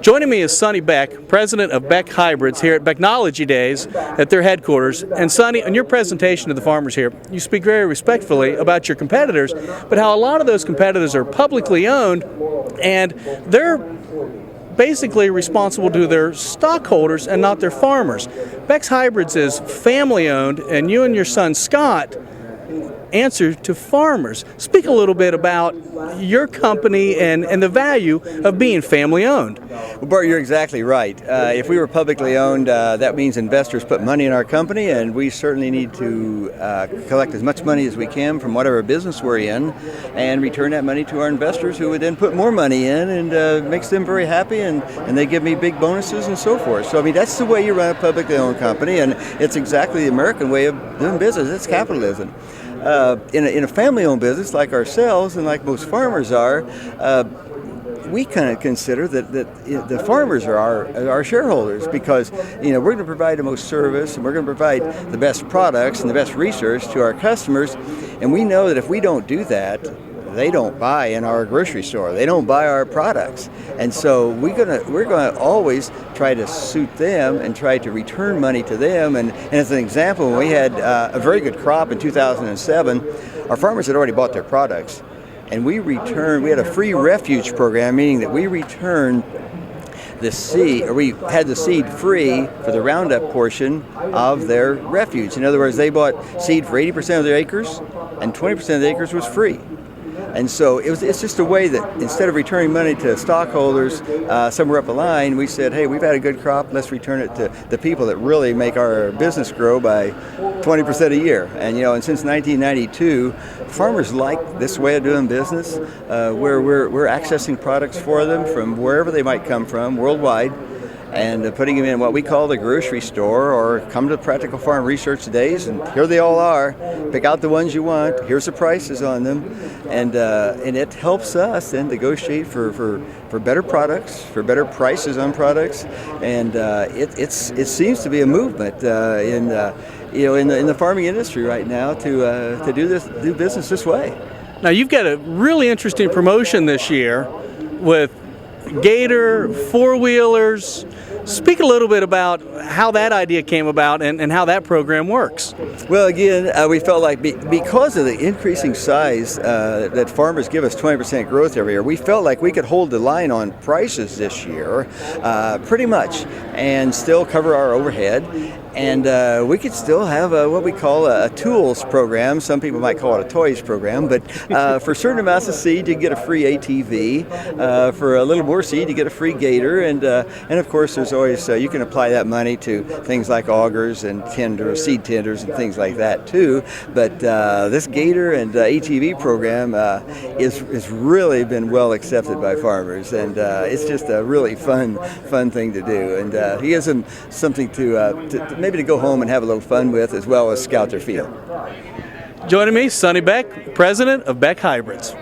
Joining me is Sonny Beck, president of Beck Hybrids here at Becknology Days at their headquarters. And Sonny, in your presentation to the farmers here, you speak very respectfully about your competitors, but how a lot of those competitors are publicly owned and they're basically responsible to their stockholders and not their farmers. Beck's Hybrids is family owned, and you and your son Scott answer to farmers. Speak a little bit about your company and the value of being family owned. Well, Bart, you're exactly right. If we were publicly owned, that means investors put money in our company, and we certainly need to collect as much money as we can from whatever business we're in and return that money to our investors, who would then put more money in, and makes them very happy, and they give me big bonuses and so forth. So I mean, that's the way you run a publicly owned company, and it's exactly the American way of doing business. It's capitalism. In a family-owned business like ourselves and like most farmers are, we kind of consider that the farmers are our shareholders, because we're going to provide the most service, and we're going to provide the best products and the best research to our customers, and we know that if we don't do that, they don't buy in our grocery store. They don't buy our products, and so we're gonna always try to suit them and try to return money to them. And as an example, when we had a very good crop in 2007, our farmers had already bought their products, and we had a free refuge program, meaning that we returned the seed, or we had the seed free for the Roundup portion of their refuge. In other words, they bought seed for 80% of their acres, and 20% of the acres was free. And so it's just a way that instead of returning money to stockholders somewhere up the line, we said, hey, we've had a good crop, let's return it to the people that really make our business grow by 20% a year. And and since 1992, farmers like this way of doing business, where we're accessing products for them from wherever they might come from worldwide, and putting them in what we call the grocery store, or come to Practical Farm Research Days, and here they all are. Pick out the ones you want. Here's the prices on them, and it helps us then negotiate for better products, for better prices on products, and it seems to be a movement in the farming industry right now to do business this way. Now you've got a really interesting promotion this year with Gator, four-wheelers. Speak a little bit about how that idea came about and how that program works. Well, again, we felt like because of the increasing size that farmers give us 20% growth every year, we felt like we could hold the line on prices this year pretty much and still cover our overhead. And we could still have what we call a tools program. Some people might call it a toys program, but for certain amounts of seed, you get a free ATV. For a little more seed, you get a free Gator, and of course, there's always you can apply that money to things like augers and seed tenders and things like that too. But this Gator and ATV program is really been well accepted by farmers, and it's just a really fun thing to do, and he gives them something to maybe to go home and have a little fun with, as well as scout their field. Joining me, Sonny Beck, president of Beck Hybrids.